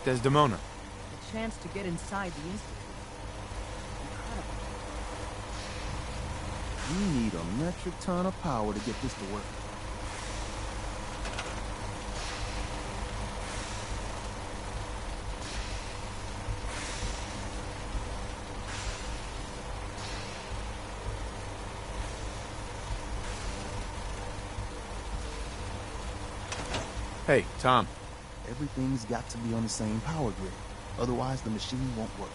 Desdemona. A chance to get inside the Institute. Incredible. We need a metric ton of power to get this to work. Hey, Tom. Everything's got to be on the same power grid. Otherwise, the machine won't work.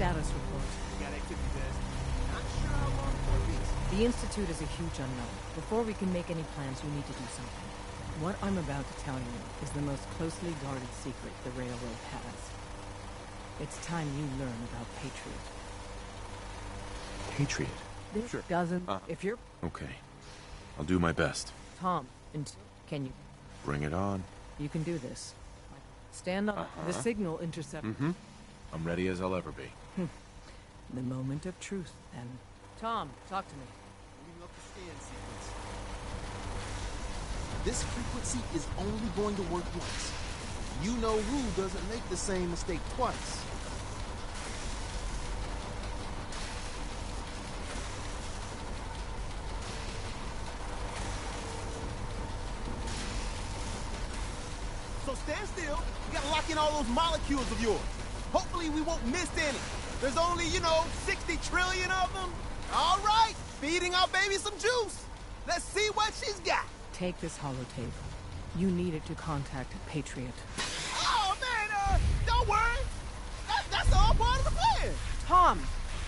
Status report. Got activity test. Not sure how long for this. The Institute is a huge unknown. Before we can make any plans, you need to do something. What I'm about to tell you is the most closely guarded secret the Railroad has. It's time you learn about Patriot. Patriot? This Sure. doesn't... If you're... Okay. I'll do my best. Tom, and can you... Bring it on. You can do this. Stand on the signal intercept. I'm ready as I'll ever be. The moment of truth, then. Tom, talk to me. Leaving up the scan sequence. This frequency is only going to work once. You know Rue doesn't make the same mistake twice. So stand still. We gotta lock in all those molecules of yours. Hopefully we won't miss any. There's only, 60 trillion of them. All right, feeding our baby some juice. Let's see what she's got. Take this holotape. You need it to contact Patriot. Oh, man, don't worry. That's all part of the plan. Tom,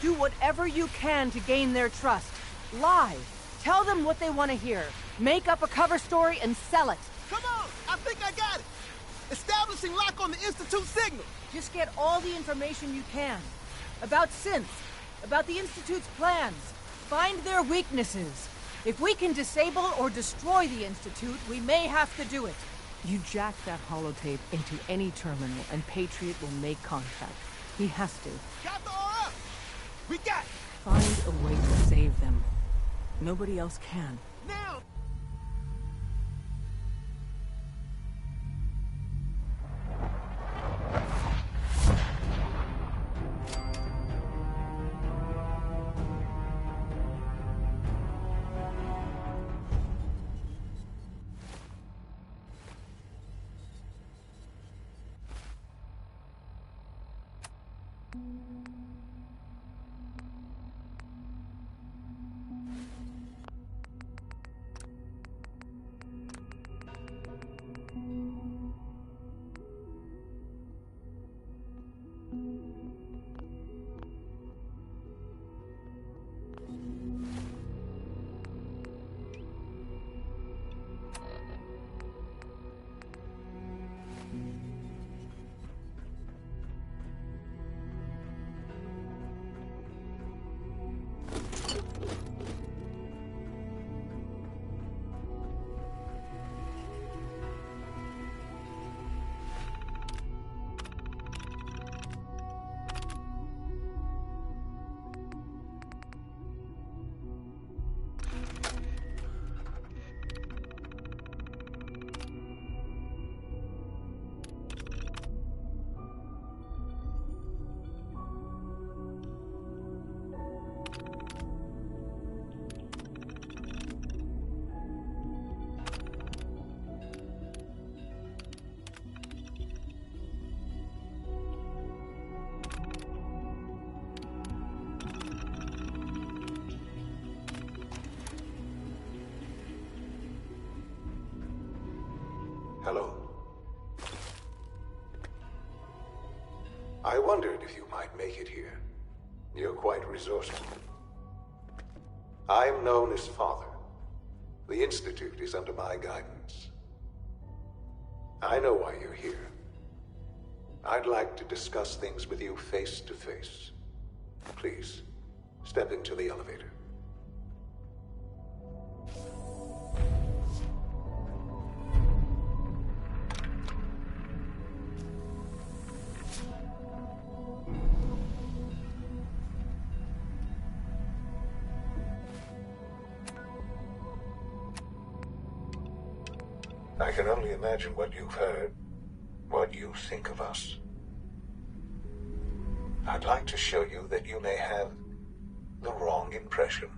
do whatever you can to gain their trust. Lie. Tell them what they want to hear. Make up a cover story and sell it. Come on, I think I got it. Establishing lock on the Institute signal. Just get all the information you can. About synths, about the Institute's plans. Find their weaknesses. If we can disable or destroy the Institute, we may have to do it. You jack that holotape into any terminal and Patriot will make contact. He has to. Got the aura. We got it. Find a way to save them. Nobody else can. Now. Hello. I wondered if you might make it here. You're quite resourceful. I'm known as Father. The Institute is under my guidance. I know why you're here. I'd like to discuss things with you face to face. Please, step into the elevator. I can only imagine what you've heard, what you think of us. I'd like to show you that you may have the wrong impression.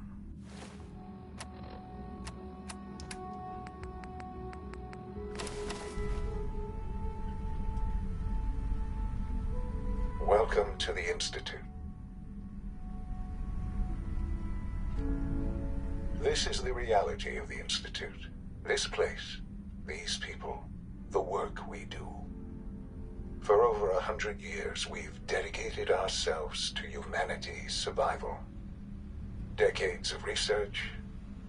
Welcome to the Institute. This is the reality of the Institute. This place, these people, the work we do. For over 100 years, we've dedicated ourselves to humanity's survival. Decades of research,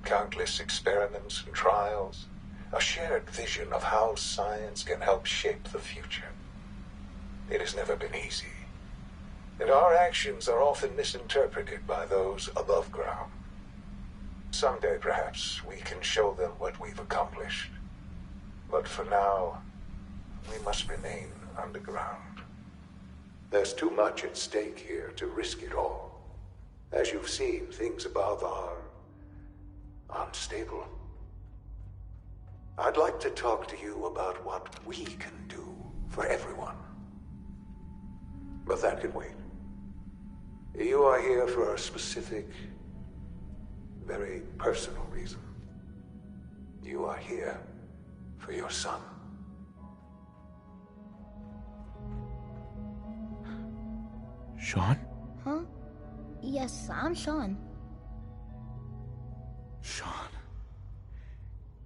countless experiments and trials, a shared vision of how science can help shape the future. It has never been easy, and our actions are often misinterpreted by those above ground. Someday, perhaps, we can show them what we've accomplished. But for now, we must remain underground. There's too much at stake here to risk it all. As you've seen, things above are unstable. I'd like to talk to you about what we can do for everyone. But that can wait. You are here for a specific, very personal reason. You are here for your son. Sean? Huh? Yes, I'm Sean. Sean?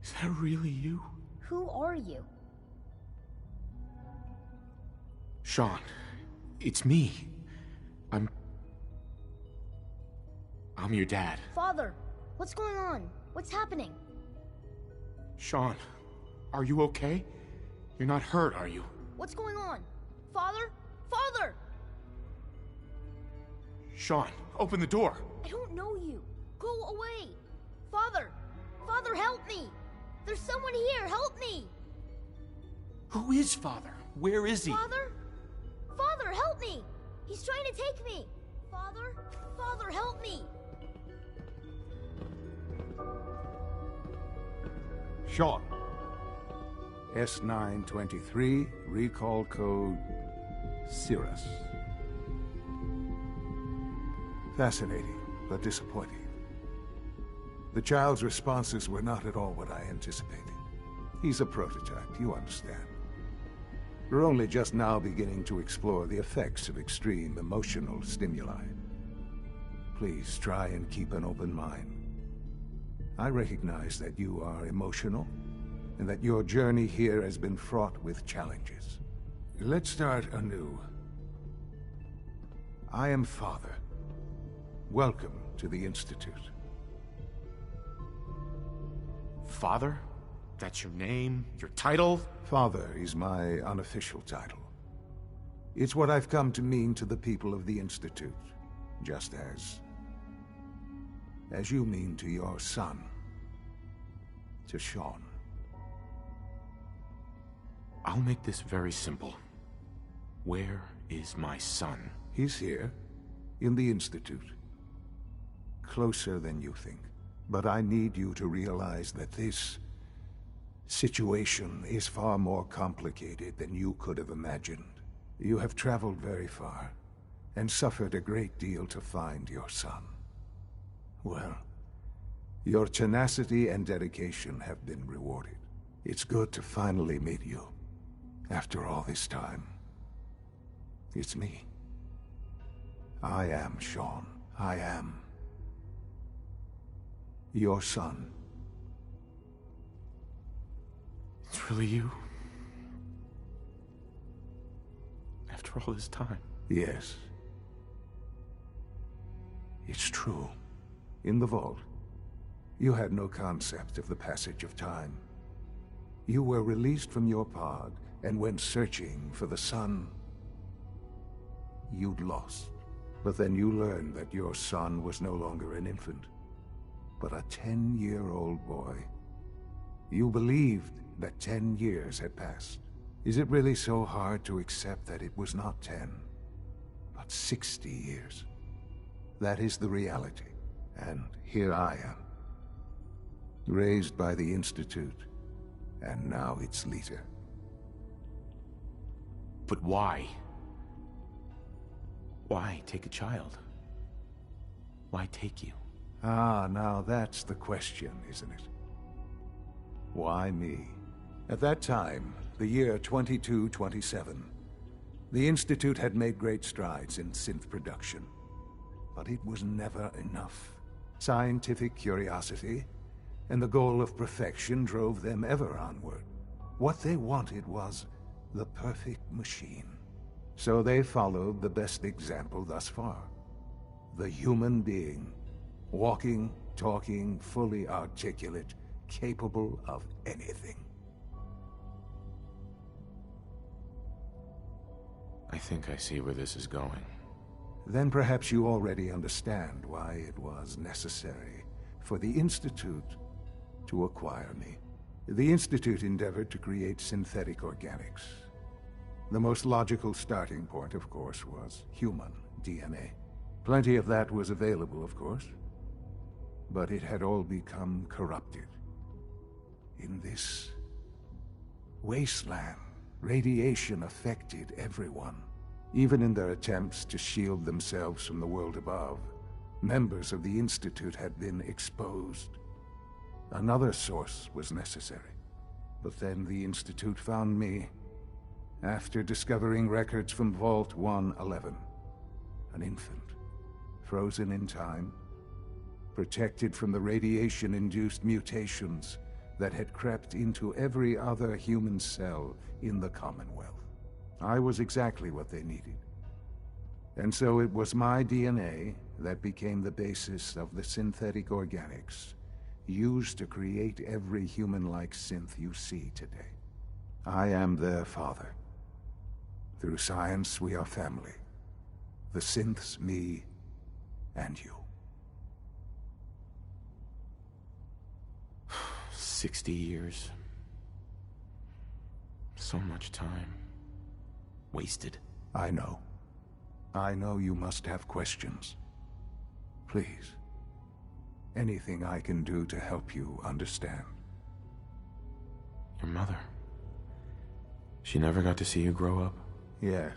Is that really you? Who are you? Sean, it's me. I'm your dad. Father, what's going on? What's happening? Sean, are you okay? You're not hurt, are you? What's going on? Father? Father! Sean, open the door. I don't know you. Go away. Father! Father, help me! There's someone here, help me! Who is Father? Where is he? Father? Father, help me! He's trying to take me! Father? Father, help me! Sean. S923, recall code Cirrus. Fascinating, but disappointing. The child's responses were not at all what I anticipated. He's a prototype, you understand. We're only just now beginning to explore the effects of extreme emotional stimuli. Please try and keep an open mind. I recognize that you are emotional, and that your journey here has been fraught with challenges. Let's start anew. I am Father. Welcome to the Institute. Father? That's your name? Your title? Father is my unofficial title. It's what I've come to mean to the people of the Institute, just as you mean to your son, to Sean. I'll make this very simple. Where is my son? He's here, in the Institute. Closer than you think. But I need you to realize that this situation is far more complicated than you could have imagined. You have traveled very far, and suffered a great deal to find your son. Well, your tenacity and dedication have been rewarded. It's good to finally meet you, after all this time. It's me. I am Sean. I am your son. It's really you? After all this time? Yes. It's true. In the vault. You had no concept of the passage of time. You were released from your pod and went searching for the son you'd lost. But then you learned that your son was no longer an infant, but a 10-year-old boy. You believed that 10 years had passed. Is it really so hard to accept that it was not 10, but 60 years? That is the reality, and here I am. Raised by the Institute, and now its leader. But why? Why take a child? Why take you? Ah, now that's the question, isn't it? Why me? At that time, the year 2227, the Institute had made great strides in synth production. But it was never enough. Scientific curiosity and the goal of perfection drove them ever onward. What they wanted was the perfect machine. So they followed the best example thus far. The human being. Walking, talking, fully articulate, capable of anything. I think I see where this is going. Then perhaps you already understand why it was necessary for the Institute to acquire me. The Institute endeavored to create synthetic organics. The most logical starting point, of course, was human DNA. Plenty of that was available, of course. But it had all become corrupted. In this wasteland, radiation affected everyone. Even in their attempts to shield themselves from the world above, members of the Institute had been exposed. Another source was necessary. But then the Institute found me after discovering records from Vault 111. An infant, frozen in time, protected from the radiation-induced mutations that had crept into every other human cell in the Commonwealth. I was exactly what they needed. And so it was my DNA that became the basis of the synthetic organics used to create every human-like synth you see today. I am their father. Through science, we are family. The synths, me, and you. 60 years. So much time. Wasted. I know. I know you must have questions. Please. Anything I can do to help you understand. Your mother. She never got to see you grow up? Yes.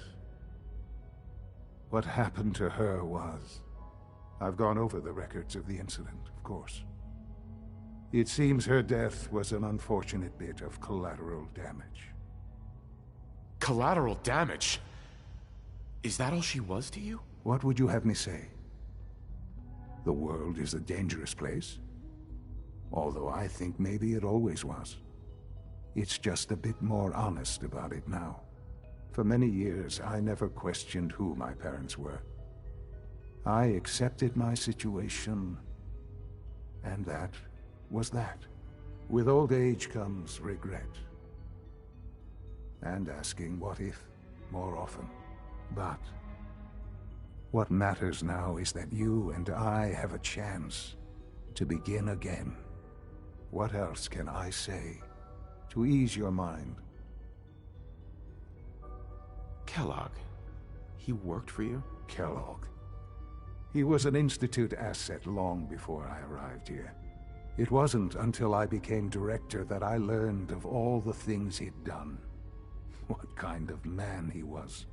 What happened to her was... I've gone over the records of the incident, of course. It seems her death was an unfortunate bit of collateral damage. Collateral damage? Is that all she was to you? What would you have me say? The world is a dangerous place? Although I think maybe it always was. It's just a bit more honest about it now. For many years, I never questioned who my parents were. I accepted my situation, and that was that. With old age comes regret. And asking what if more often. But what matters now is that you and I have a chance to begin again. What else can I say to ease your mind? Kellogg. He worked for you? Kellogg. He was an Institute asset long before I arrived here. It wasn't until I became director that I learned of all the things he'd done. What kind of man he was.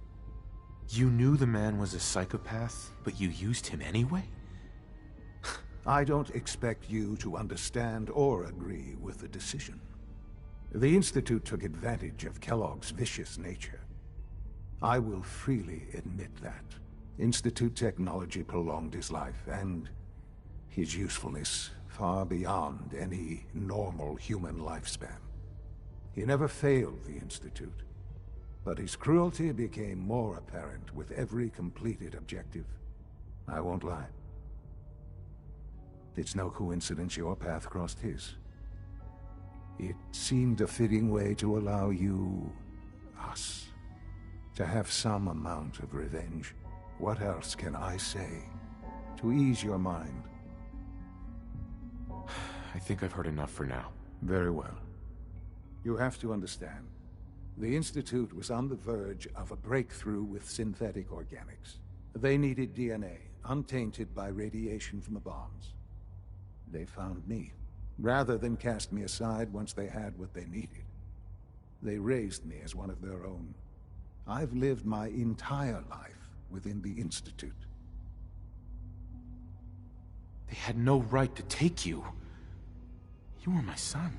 You knew the man was a psychopath, but you used him anyway? I don't expect you to understand or agree with the decision. The Institute took advantage of Kellogg's vicious nature. I will freely admit that. Institute technology prolonged his life, and his usefulness far beyond any normal human lifespan. He never failed the Institute, but his cruelty became more apparent with every completed objective. I won't lie. It's no coincidence your path crossed his. It seemed a fitting way to allow you, us, to have some amount of revenge. What else can I say to ease your mind? I think I've heard enough for now. Very well. You have to understand, the Institute was on the verge of a breakthrough with synthetic organics. They needed DNA, untainted by radiation from the bombs. They found me, rather than cast me aside once they had what they needed. They raised me as one of their own. I've lived my entire life within the Institute. They had no right to take you. You were my son.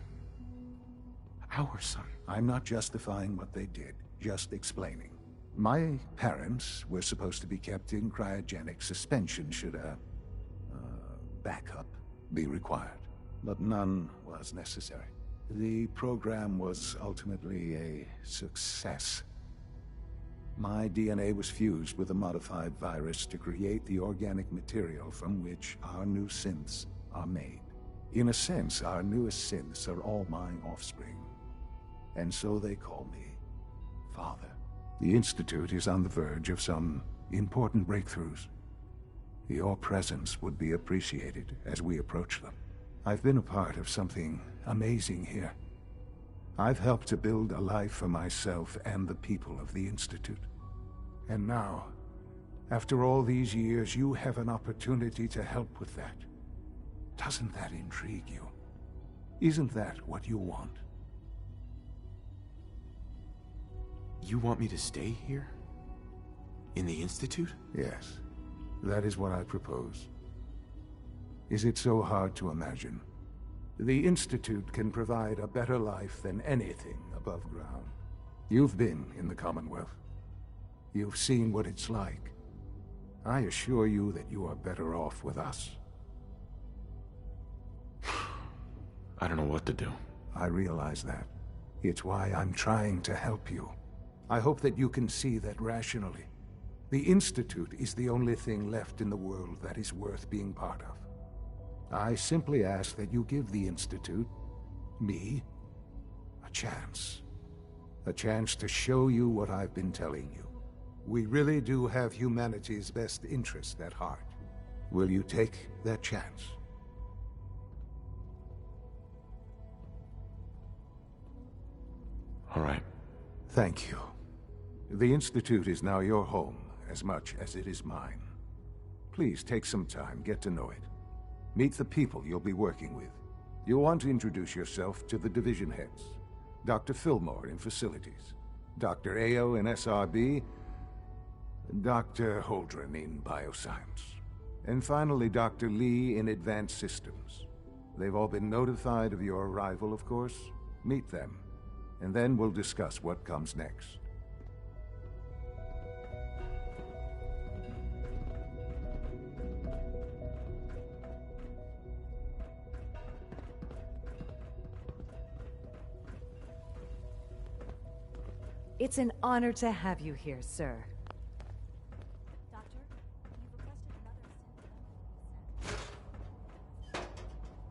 Our son. I'm not justifying what they did, just explaining. My parents were supposed to be kept in cryogenic suspension should a backup be required, but none was necessary. The program was ultimately a success. My DNA was fused with a modified virus to create the organic material from which our new synths are made. In a sense, our newest synths are all my offspring. And so they call me Father. The Institute is on the verge of some important breakthroughs. Your presence would be appreciated as we approach them. I've been a part of something amazing here. I've helped to build a life for myself and the people of the Institute. And now, after all these years, you have an opportunity to help with that. Doesn't that intrigue you? Isn't that what you want? You want me to stay here? In the Institute? Yes, that is what I propose. Is it so hard to imagine? The Institute can provide a better life than anything above ground. You've been in the Commonwealth. You've seen what it's like. I assure you that you are better off with us. I don't know what to do. I realize that. It's why I'm trying to help you. I hope that you can see that rationally. The Institute is the only thing left in the world that is worth being part of. I simply ask that you give the Institute, me, a chance. A chance to show you what I've been telling you. We really do have humanity's best interest at heart. Will you take that chance? All right. Thank you. The Institute is now your home as much as it is mine. Please take some time, get to know it. Meet the people you'll be working with. You'll want to introduce yourself to the division heads. Dr. Fillmore in Facilities, Dr. Ayo in SRB, Dr. Holdren in Bioscience, and finally Dr. Lee in Advanced Systems. They've all been notified of your arrival, of course. Meet them, and then we'll discuss what comes next. It's an honor to have you here, sir. Doctor, you've requested another Well, I'll schedule it in.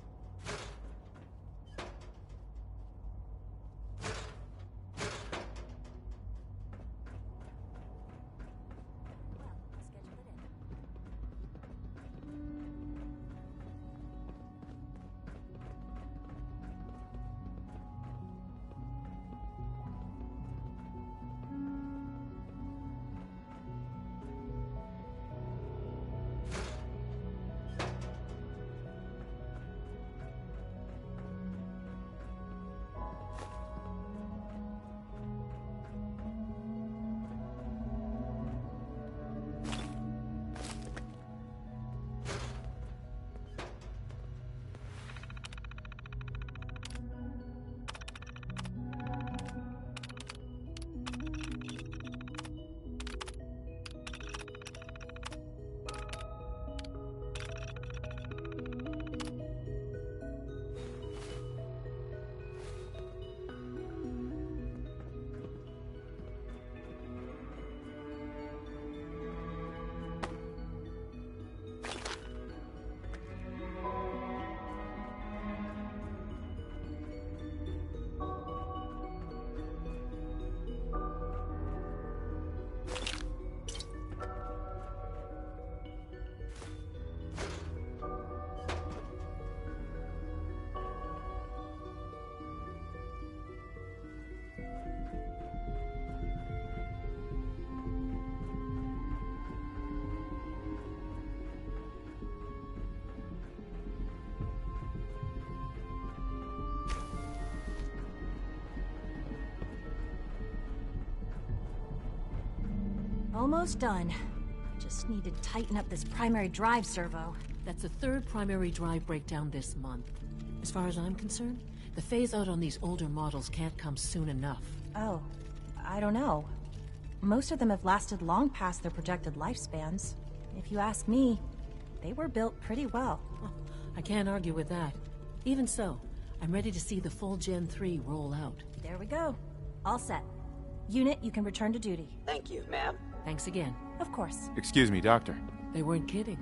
Almost done. Just need to tighten up this primary drive servo. That's the third primary drive breakdown this month. As far as I'm concerned, the phase-out on these older models can't come soon enough. Oh, I don't know. Most of them have lasted long past their projected lifespans. If you ask me, they were built pretty well. I can't argue with that. Even so, I'm ready to see the full Gen 3 roll out. There we go. All set. Unit, you can return to duty. Thank you, ma'am. Thanks again. Of course. Excuse me, Doctor. They weren't kidding.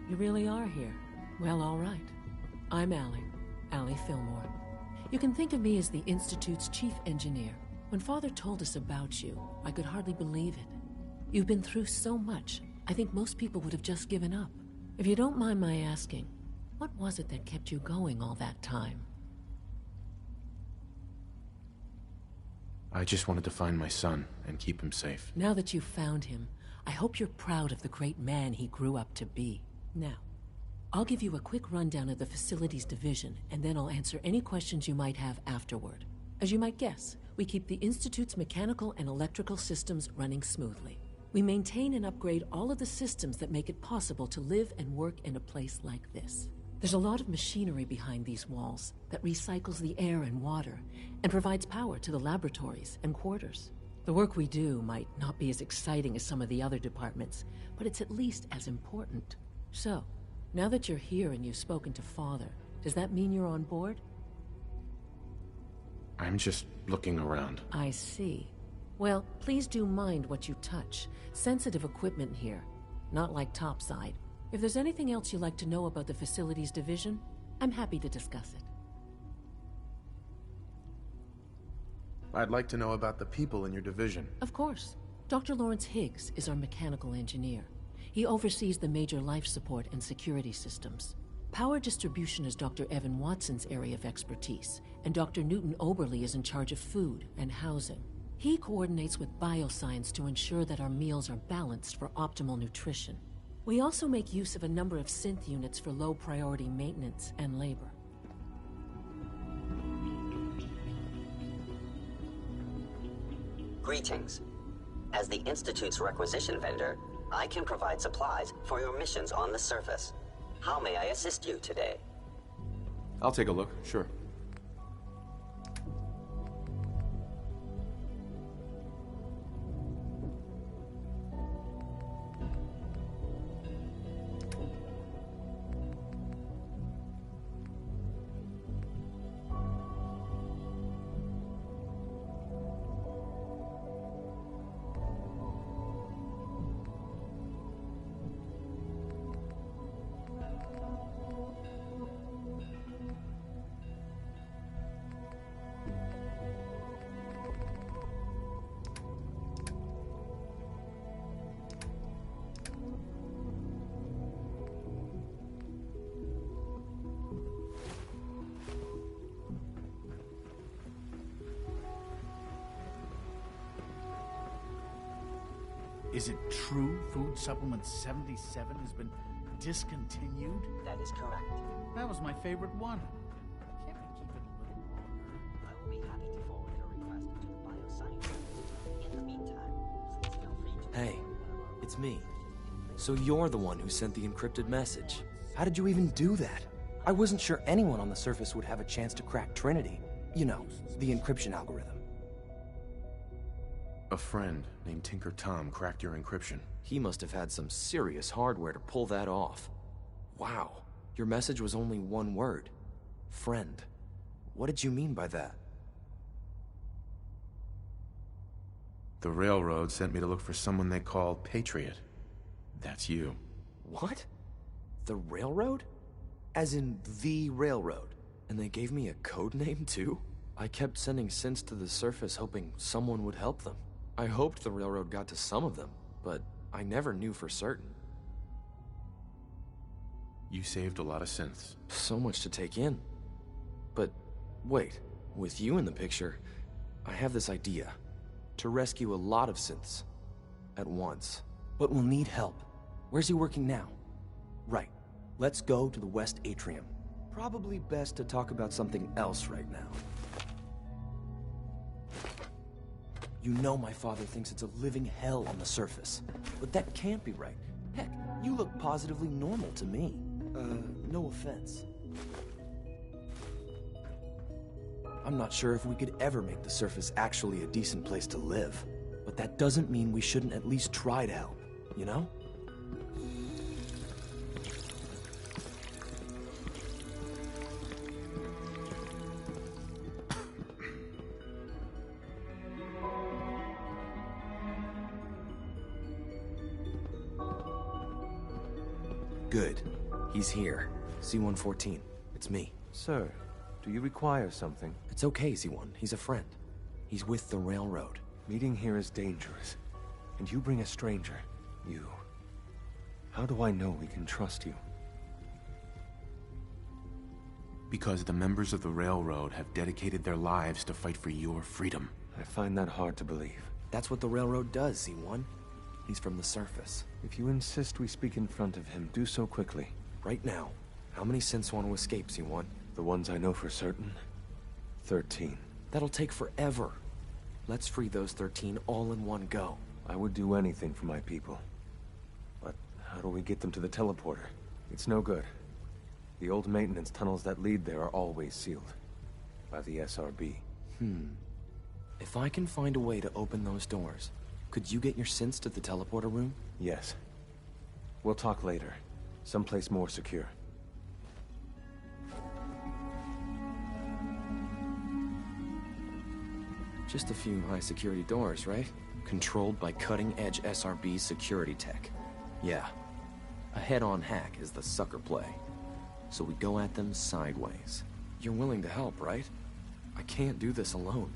You really are here. Well, all right. I'm Allie Fillmore. You can think of me as the Institute's chief engineer. When Father told us about you, I could hardly believe it. You've been through so much, I think most people would have just given up. If you don't mind my asking, what was it that kept you going all that time? I just wanted to find my son and keep him safe. Now that you've found him, I hope you're proud of the great man he grew up to be. Now, I'll give you a quick rundown of the Facilities Division, and then I'll answer any questions you might have afterward. As you might guess, we keep the Institute's mechanical and electrical systems running smoothly. We maintain and upgrade all of the systems that make it possible to live and work in a place like this. There's a lot of machinery behind these walls that recycles the air and water and provides power to the laboratories and quarters. The work we do might not be as exciting as some of the other departments, but it's at least as important. So, now that you're here and you've spoken to Father, does that mean you're on board? I'm just looking around. I see. Well, please do mind what you touch. Sensitive equipment here, not like topside. If there's anything else you'd like to know about the Facilities Division, I'm happy to discuss it. I'd like to know about the people in your division. Of course. Dr. Lawrence Higgs is our mechanical engineer. He oversees the major life support and security systems. Power distribution is Dr. Evan Watson's area of expertise, and Dr. Newton Oberly is in charge of food and housing. He coordinates with bioscience to ensure that our meals are balanced for optimal nutrition. We also make use of a number of synth units for low-priority maintenance and labor. Greetings. As the Institute's requisition vendor, I can provide supplies for your missions on the surface. How may I assist you today? I'll take a look, sure. Is it true Food Supplement 77 has been discontinued? That is correct. That was my favorite one. Can't we keep it a little longer? I will be happy to forward your request to the bioscience. In the meantime, please feel free to... Hey, it's me. So you're the one who sent the encrypted message. How did you even do that? I wasn't sure anyone on the surface would have a chance to crack Trinity. You know, the encryption algorithm. A friend named Tinker Tom cracked your encryption. He must have had some serious hardware to pull that off. Wow, your message was only one word. Friend. What did you mean by that? The Railroad sent me to look for someone they call Patriot. That's you. What? The Railroad? As in the Railroad? And they gave me a code name too? I kept sending synths to the surface hoping someone would help them. I hoped the Railroad got to some of them, but I never knew for certain. You saved a lot of synths. So much to take in. But wait, with you in the picture, I have this idea. To rescue a lot of synths. At once. But we'll need help. Where's he working now? Right. Let's go to the West Atrium. Probably best to talk about something else right now. You know my father thinks it's a living hell on the surface. But that can't be right. Heck, you look positively normal to me. No offense. I'm not sure if we could ever make the surface actually a decent place to live. But that doesn't mean we shouldn't at least try to help, you know? Good. He's here. C-114. It's me. Sir, do you require something? It's okay, Z1. He's a friend. He's with the railroad. Meeting here is dangerous. And you bring a stranger. You. How do I know we can trust you? Because the members of the railroad have dedicated their lives to fight for your freedom. I find that hard to believe. That's what the railroad does, Z1. He's from the surface. If you insist we speak in front of him, do so quickly. Right now. How many synths want to escape, Z1? The ones I know for certain? 13. That'll take forever. Let's free those 13 all in one go. I would do anything for my people. But how do we get them to the teleporter? It's no good. The old maintenance tunnels that lead there are always sealed. By the SRB. If I can find a way to open those doors, could you get your synths to the teleporter room? Yes. We'll talk later. Someplace more secure. Just a few high-security doors, right? Controlled by cutting-edge SRB security tech. Yeah. A head-on hack is the sucker play. So we go at them sideways. You're willing to help, right? I can't do this alone.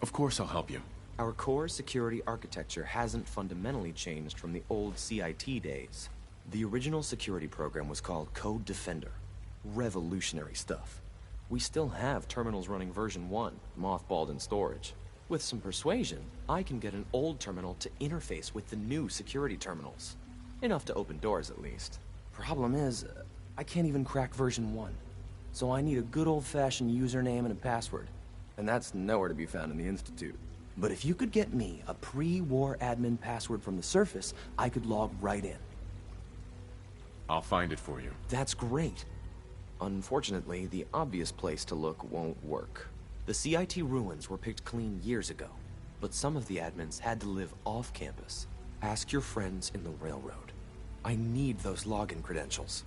Of course I'll help you. Our core security architecture hasn't fundamentally changed from the old CIT days. The original security program was called Code Defender. Revolutionary stuff. We still have terminals running version 1, mothballed in storage. With some persuasion, I can get an old terminal to interface with the new security terminals. Enough to open doors, at least. Problem is, I can't even crack version 1. So I need a good old-fashioned username and a password. And that's nowhere to be found in the Institute. But if you could get me a pre-war admin password from the surface, I could log right in. I'll find it for you. That's great. Unfortunately, the obvious place to look won't work. The CIT ruins were picked clean years ago, but some of the admins had to live off campus. Ask your friends in the railroad. I need those login credentials.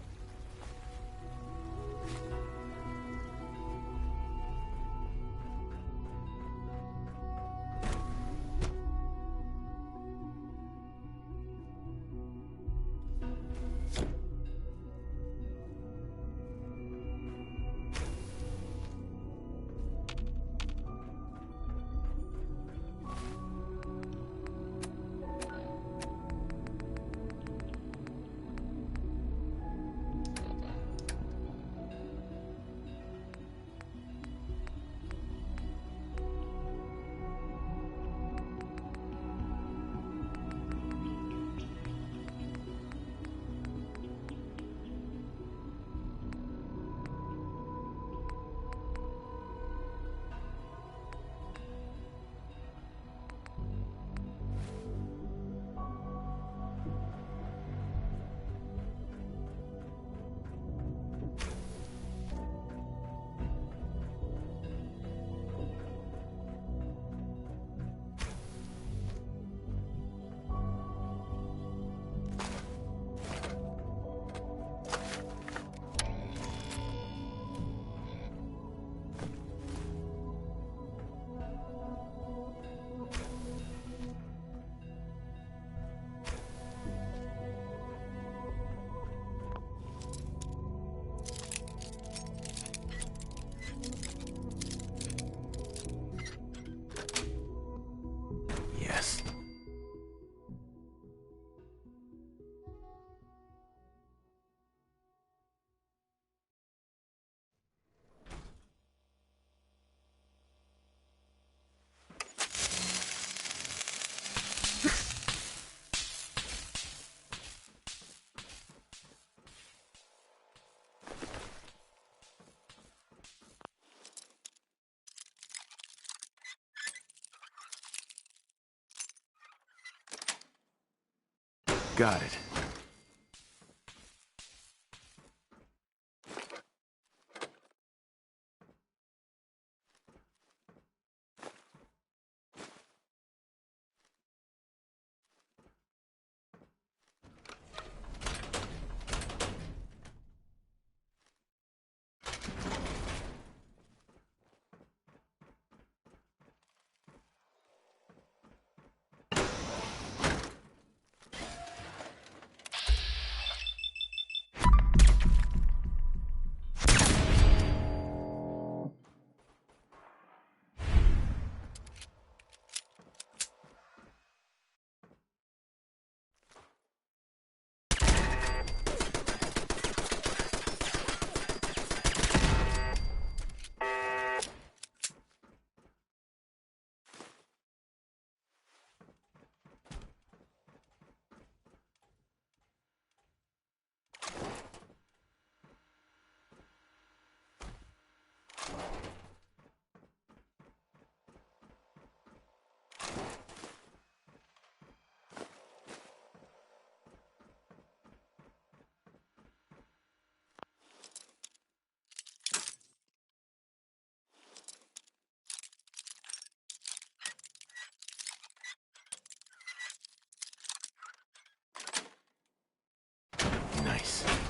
got it. Nice.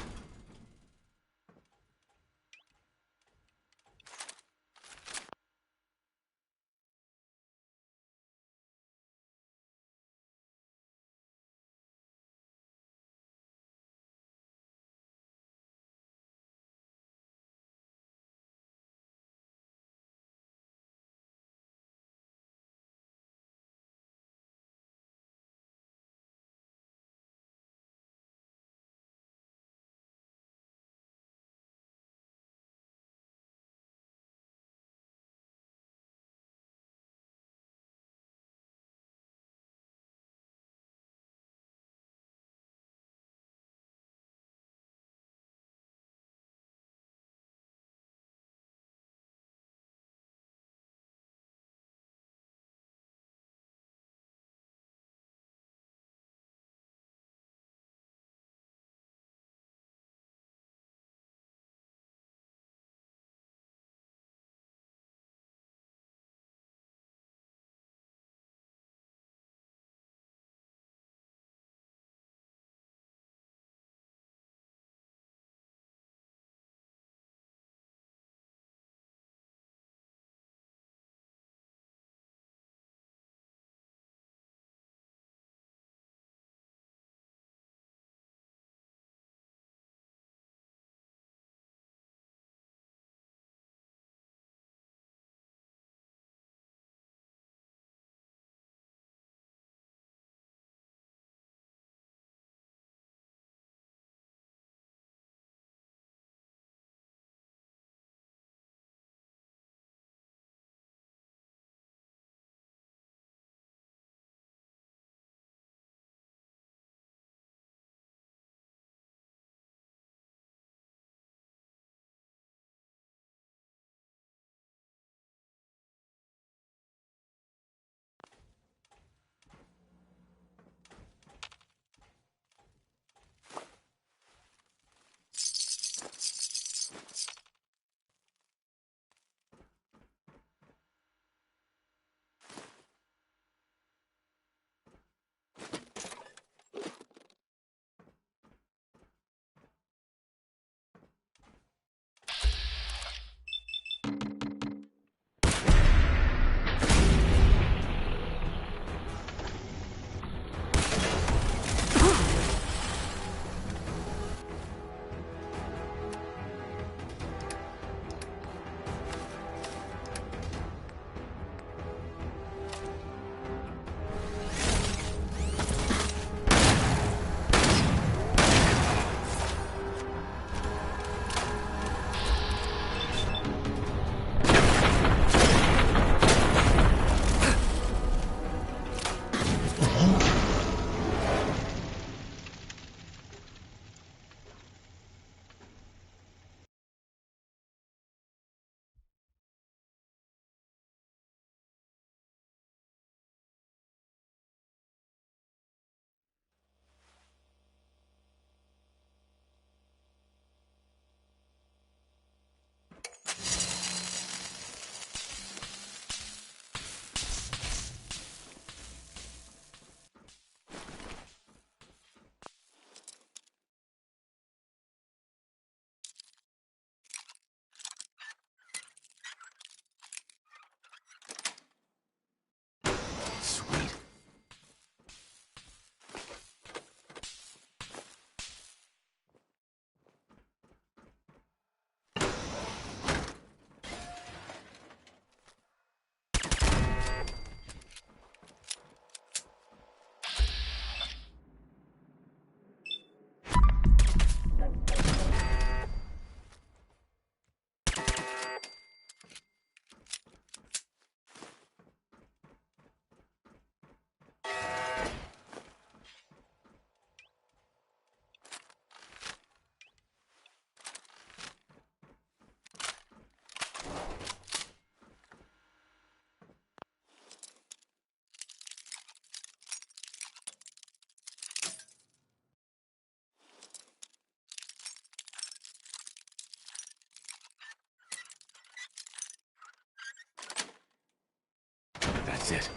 That's it.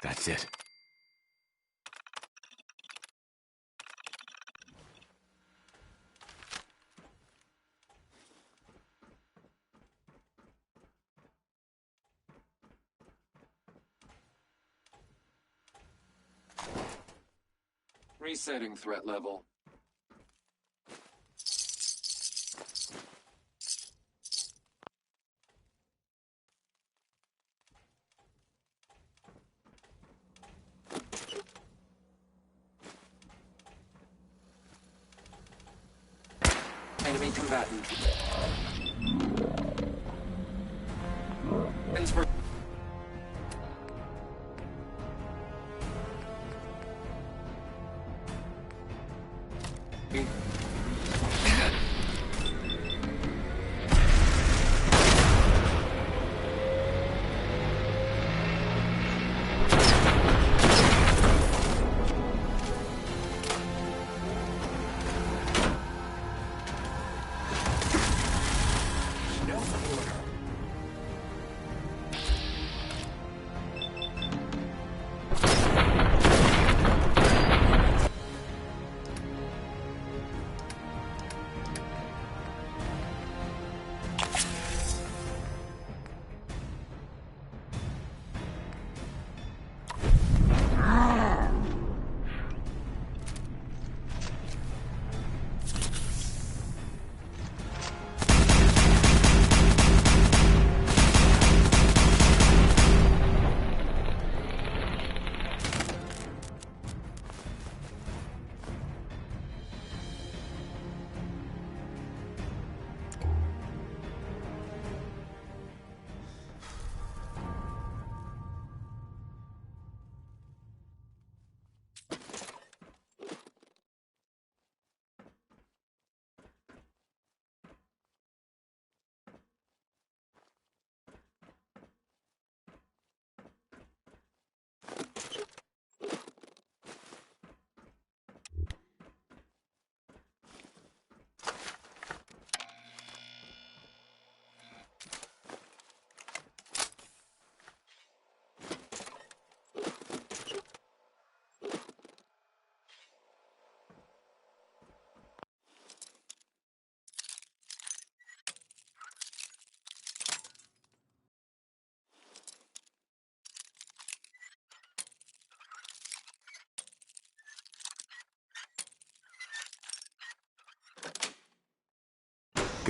That's it. Resetting threat level. Enemy combatant. Transfer.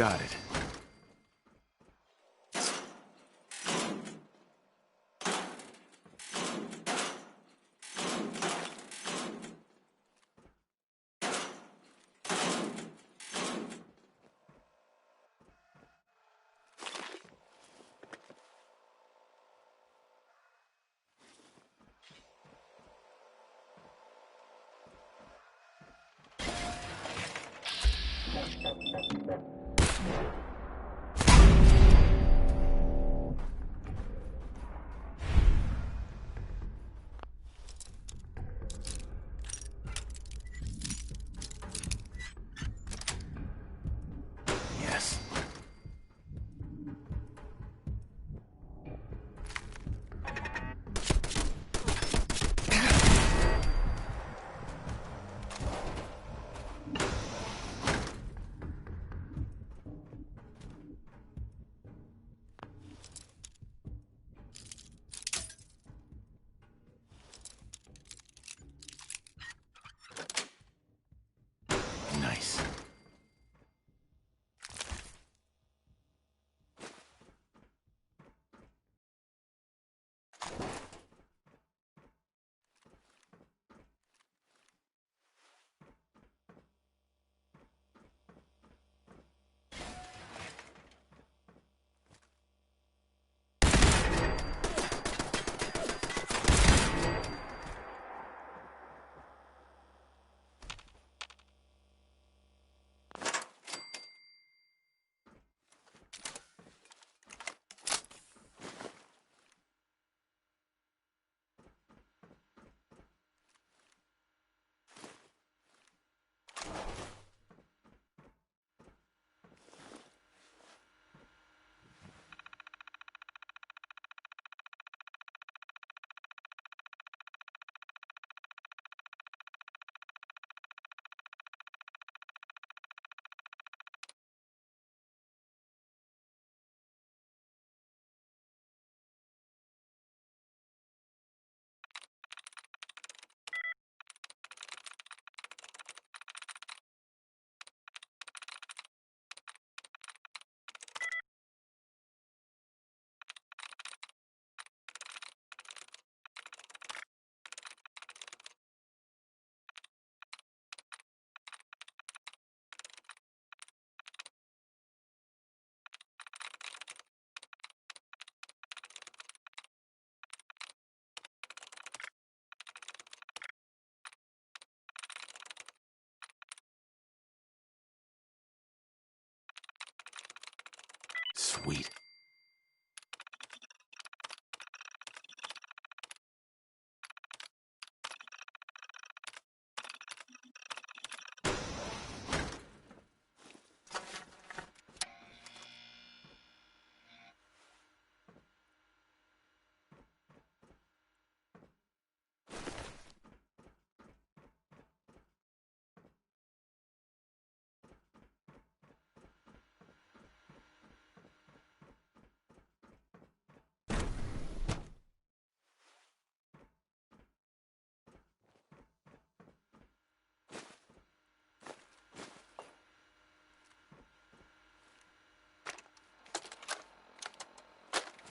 Got it. Sweet.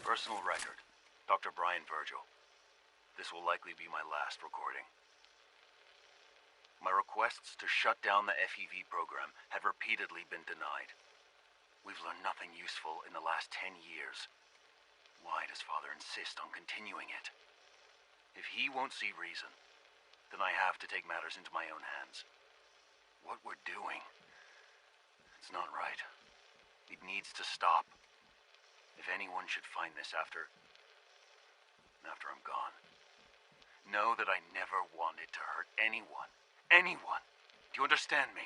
Personal record. Dr. Brian Virgil. This will likely be my last recording. My requests to shut down the FEV program have repeatedly been denied. We've learned nothing useful in the last 10 years. Why does Father insist on continuing it? If he won't see reason, then I have to take matters into my own hands. What we're doing, it's not right. It needs to stop. If anyone should find this after I'm gone, know that I never wanted to hurt anyone. Anyone! Do you understand me?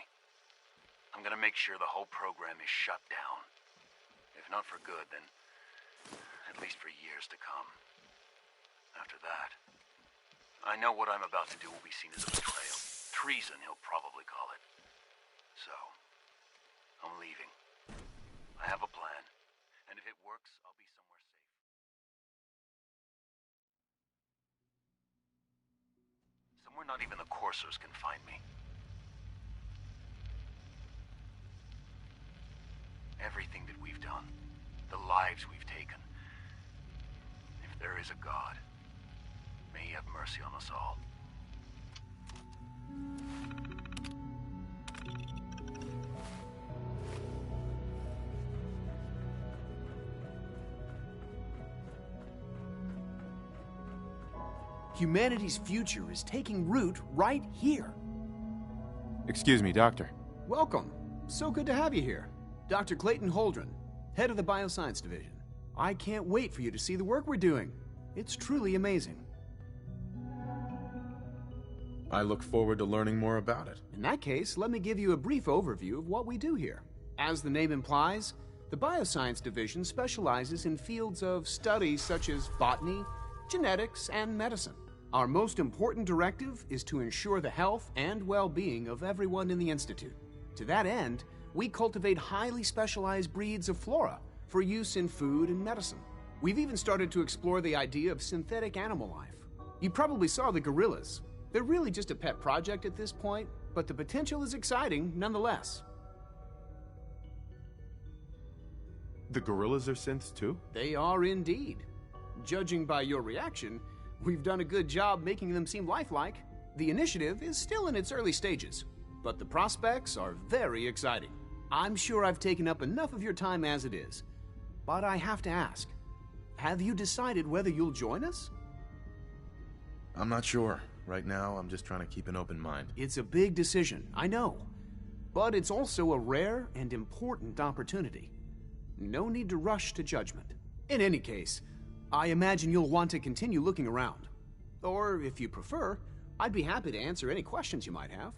I'm gonna make sure the whole program is shut down. If not for good, then at least for years to come. After that, I know what I'm about to do will be seen as a betrayal. Treason, he'll probably call it. So, I'm leaving. I have a plan. And if it works, I'll be somewhere safe. Somewhere not even the coursers can find me. Everything that we've done, the lives we've taken. If there is a God, may he have mercy on us all. Humanity's future is taking root right here. Excuse me, Doctor. Welcome. So good to have you here. Dr. Clayton Holdren, head of the Bioscience Division. I can't wait for you to see the work we're doing. It's truly amazing. I look forward to learning more about it. In that case, let me give you a brief overview of what we do here. As the name implies, the Bioscience Division specializes in fields of study such as botany, genetics, and medicine. Our most important directive is to ensure the health and well-being of everyone in the Institute. To that end, we cultivate highly specialized breeds of flora for use in food and medicine. We've even started to explore the idea of synthetic animal life. You probably saw the gorillas. They're really just a pet project at this point, but the potential is exciting nonetheless. The gorillas are synths too? They are indeed. Judging by your reaction, we've done a good job making them seem lifelike. The initiative is still in its early stages, but the prospects are very exciting. I'm sure I've taken up enough of your time as it is, but I have to ask, have you decided whether you'll join us? I'm not sure. Right now, I'm just trying to keep an open mind. It's a big decision, I know, but it's also a rare and important opportunity. No need to rush to judgment. In any case, I imagine you'll want to continue looking around. Or, if you prefer, I'd be happy to answer any questions you might have.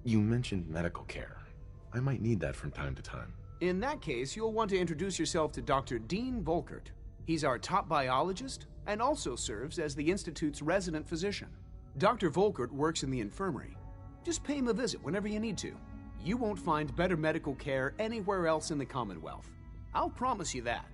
You mentioned medical care. I might need that from time to time. In that case, you'll want to introduce yourself to Dr. Dean Volkert. He's our top biologist and also serves as the Institute's resident physician. Dr. Volkert works in the infirmary. Just pay him a visit whenever you need to. You won't find better medical care anywhere else in the Commonwealth. I'll promise you that.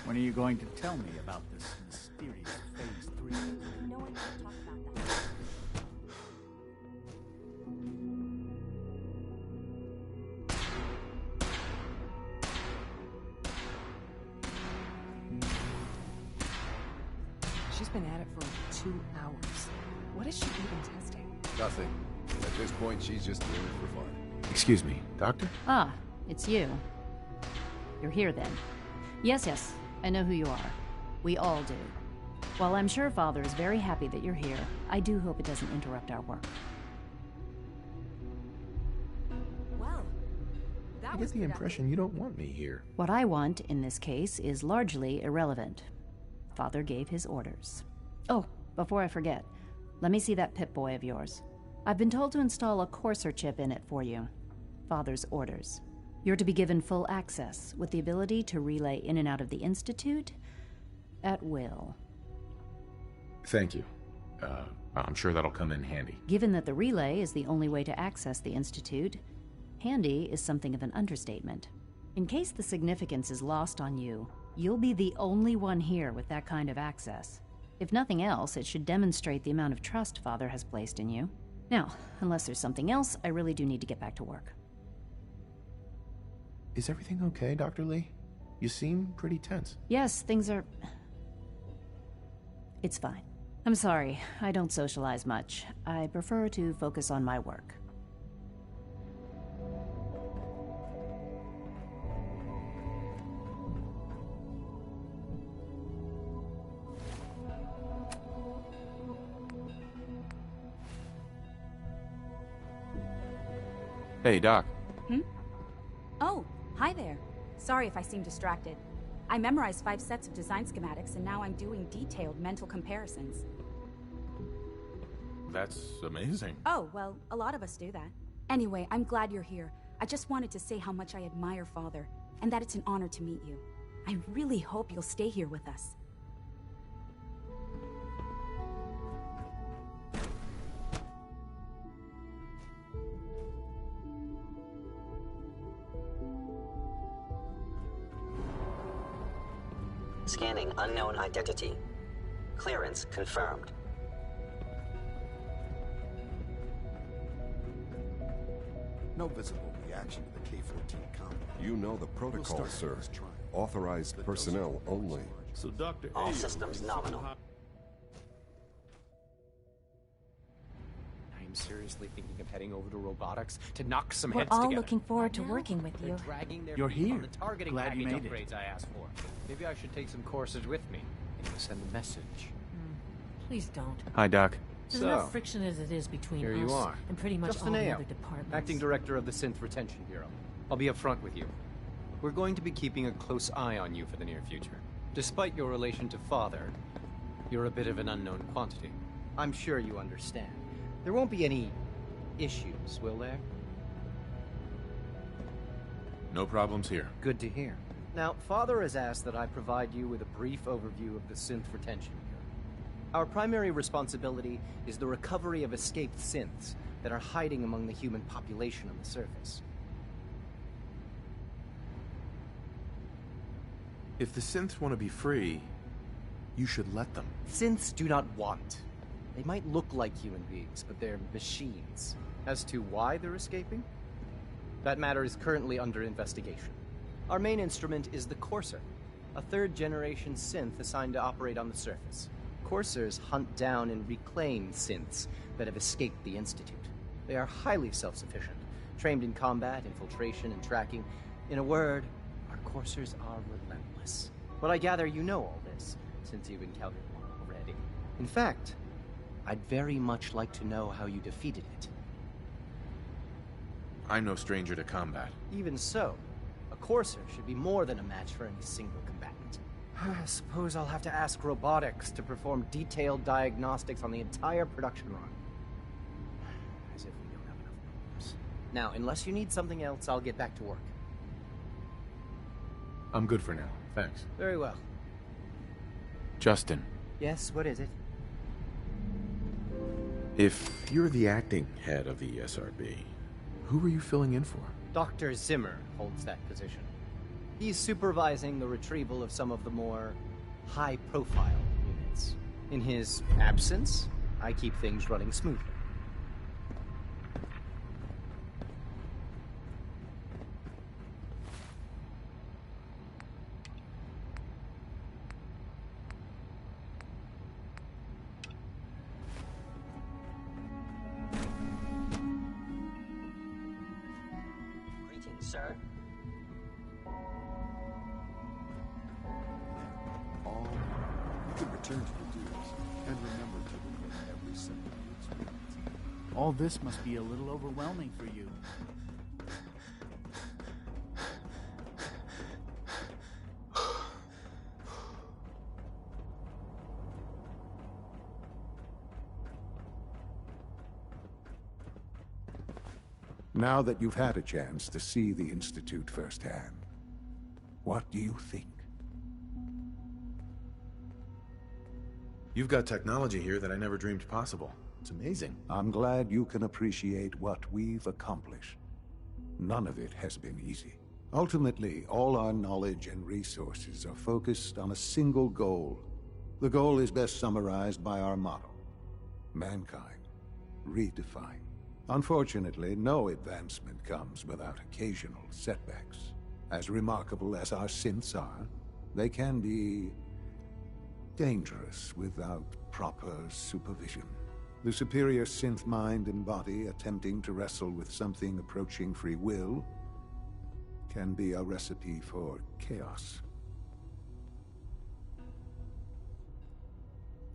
When are you going to tell me about this mysterious She's been at it for like 2 hours. What is she even testing? Nothing. At this point, she's just doing it for fun. Excuse me, Doctor? Ah, it's you. You're here then. Yes, I know who you are. We all do. While I'm sure Father is very happy that you're here, I do hope it doesn't interrupt our work. Well, I get the impression you don't want me here. What I want, in this case, is largely irrelevant. Father gave his orders. Oh, before I forget, let me see that Pip-Boy of yours. I've been told to install a Courser chip in it for you. Father's orders. You're to be given full access, with the ability to relay in and out of the Institute at will. Thank you. I'm sure that'll come in handy. Given that the relay is the only way to access the Institute, handy is something of an understatement. In case the significance is lost on you, you'll be the only one here with that kind of access. If nothing else, it should demonstrate the amount of trust Father has placed in you. Now, unless there's something else, I really do need to get back to work. Is everything okay, Dr. Lee? You seem pretty tense. Yes, things are... It's fine. I'm sorry, I don't socialize much. I prefer to focus on my work. Hey, Doc. Oh, hi there. Sorry if I seem distracted. I memorized 5 sets of design schematics, and now I'm doing detailed mental comparisons. That's amazing. Oh, well, a lot of us do that. Anyway, I'm glad you're here. I just wanted to say how much I admire Father, and that it's an honor to meet you. I really hope you'll stay here with us. Scanning unknown identity. Clearance confirmed. No visible reaction to the K-14 combat. You know the protocol, sir. Authorized personnel only. So, Dr. All systems nominal. I'm seriously thinking of heading over to robotics to knock some We're heads all together. looking forward to working with you. You're here. On the targeting Glad you package made it. upgrades I asked for. Maybe I should take some courses with me. Send a message. Please don't. Hi, Doc. There's enough friction as it is between Here us you are. and pretty much Justin all the Ayo, other departments. Acting Director of the Synth Retention Bureau. I'll be upfront with you. We're going to be keeping a close eye on you for the near future. Despite your relation to Father, you're a bit of an unknown quantity. I'm sure you understand. There won't be any issues, will there? No problems here. Good to hear. Now, Father has asked that I provide you with a brief overview of the Synth Retention Bureau. Our primary responsibility is the recovery of escaped synths that are hiding among the human population on the surface. If the synths want to be free, you should let them. Synths do not want. They might look like human beings, but they're machines. As to why they're escaping? That matter is currently under investigation. Our main instrument is the Courser, a third-generation synth assigned to operate on the surface. Coursers hunt down and reclaim synths that have escaped the Institute. They are highly self-sufficient, trained in combat, infiltration, and tracking. In a word, our Coursers are relentless. But I gather you know all this, since you've encountered one already. In fact, I'd very much like to know how you defeated it. I'm no stranger to combat. Even so, a Courser should be more than a match for any single combatant. I suppose I'll have to ask robotics to perform detailed diagnostics on the entire production run. As if we don't have enough problems. Now, unless you need something else, I'll get back to work. I'm good for now, thanks. Very well. Justin. Yes, what is it? If you're the acting head of the SRB, who are you filling in for? Dr. Zimmer holds that position. He's supervising the retrieval of some of the more high-profile units. In his absence, I keep things running smoothly. sir. All you can return to the dunes and remember to remit every symptom you experience. All this must be a little overwhelming for you. Now that you've had a chance to see the Institute firsthand, what do you think? You've got technology here that I never dreamed possible. It's amazing. I'm glad you can appreciate what we've accomplished. None of it has been easy. Ultimately, all our knowledge and resources are focused on a single goal. The goal is best summarized by our motto: mankind, redefined. Unfortunately, no advancement comes without occasional setbacks. As remarkable as our synths are, they can be dangerous without proper supervision. The superior synth mind and body attempting to wrestle with something approaching free will can be a recipe for chaos.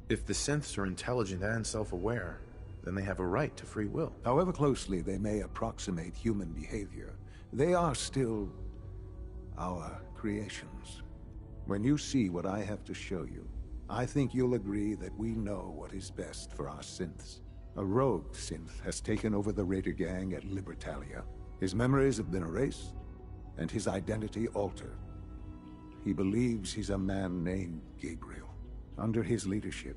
If the synths are intelligent and self-aware, then they have a right to free will. However closely they may approximate human behavior, they are still our creations. When you see what I have to show you, I think you'll agree that we know what is best for our synths. A rogue synth has taken over the Raider gang at Libertalia. His memories have been erased, and his identity altered. He believes he's a man named Gabriel. Under his leadership,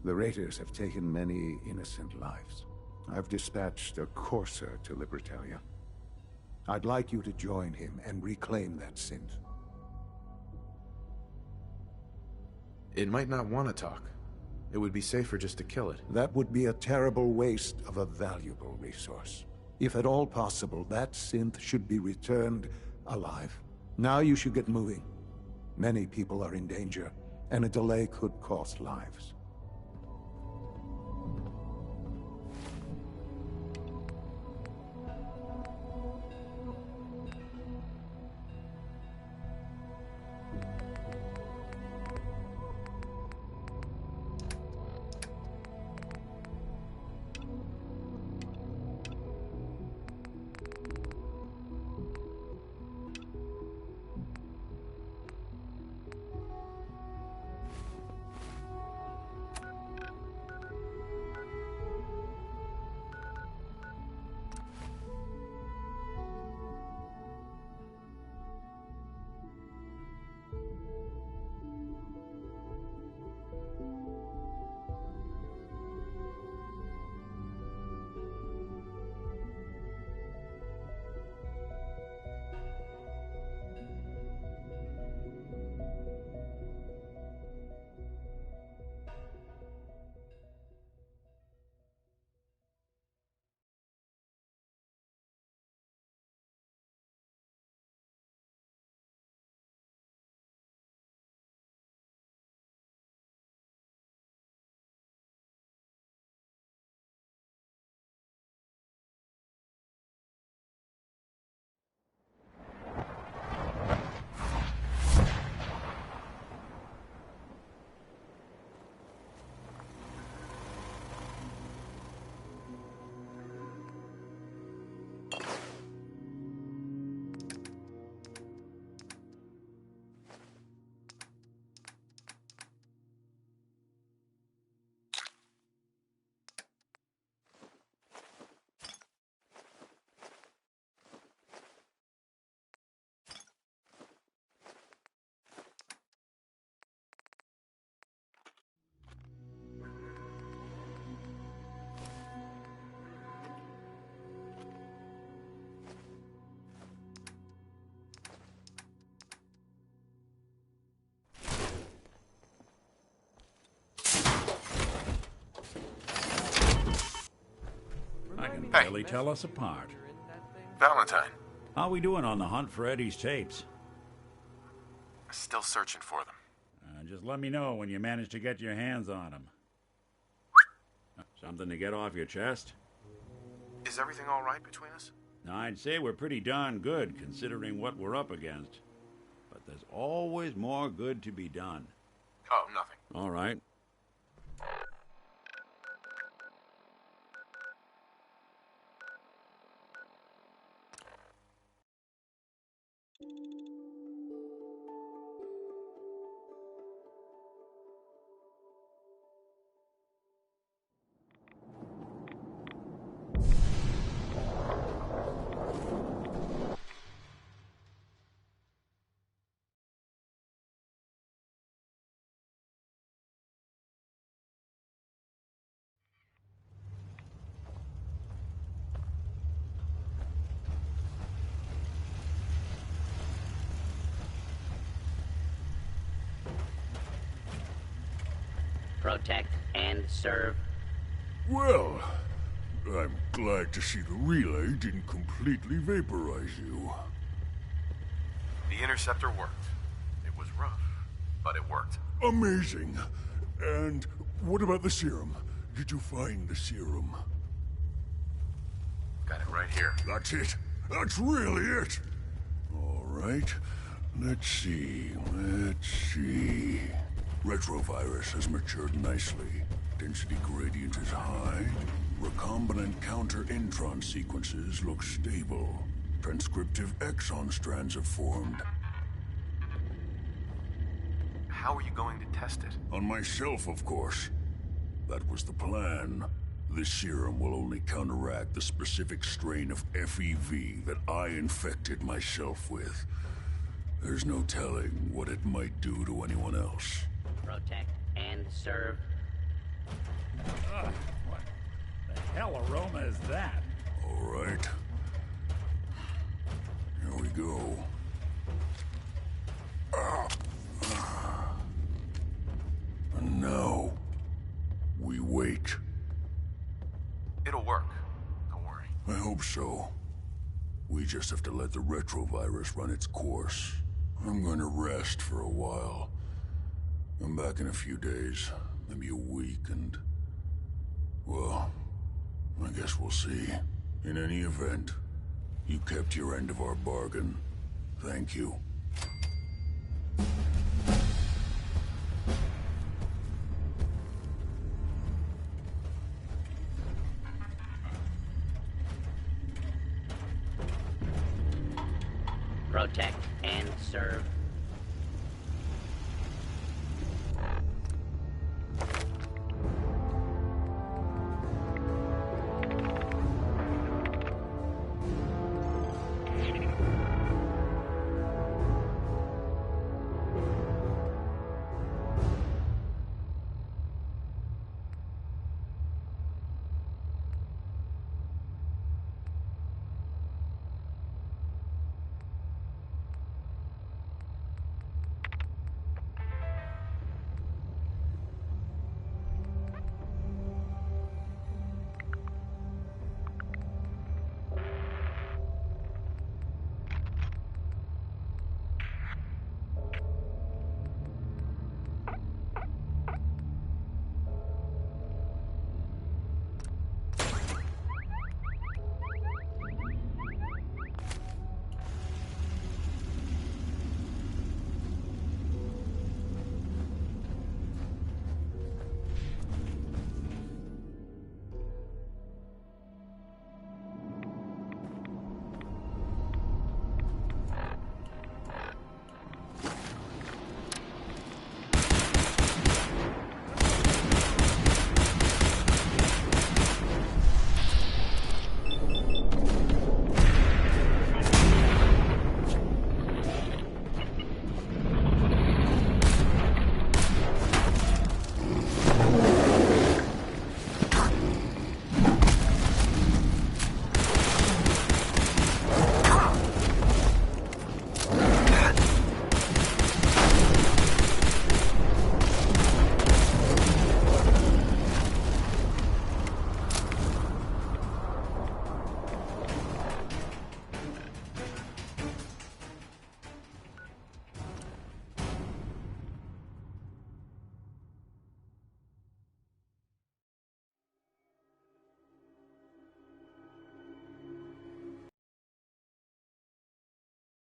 the Raiders have taken many innocent lives. I've dispatched a courser to Libertalia. I'd like you to join him and reclaim that synth. It might not want to talk. It would be safer just to kill it. That would be a terrible waste of a valuable resource. If at all possible, that synth should be returned alive. Now you should get moving. Many people are in danger, and a delay could cost lives. Really tell us apart. Valentine. How we doing on the hunt for Eddie's tapes? Still searching for them. Just let me know when you manage to get your hands on them. Something to get off your chest? Is everything all right between us? I'd say we're pretty darn good considering what we're up against. But there's always more good to be done. Oh, nothing. All right. Protect and serve. Well, I'm glad to see the relay didn't completely vaporize you. The interceptor worked. It was rough, but it worked. Amazing. And what about the serum? Did you find the serum? Got it right here. That's it. That's really it. All right. Let's see. Retrovirus has matured nicely. Density gradient is high. Recombinant counter-intron sequences look stable. Transcriptive exon strands have formed. How are you going to test it? On myself, of course. That was the plan. This serum will only counteract the specific strain of FEV that I infected myself with. There's no telling what it might do to anyone else. Protect and serve. What the hell aroma is that? All right. Here we go. And now, we wait. It'll work. Don't worry. I hope so. We just have to let the retrovirus run its course. I'm going to rest for a while. I'm back in a few days, maybe a week, and... well, I guess we'll see. In any event, you kept your end of our bargain. Thank you. Protect and serve.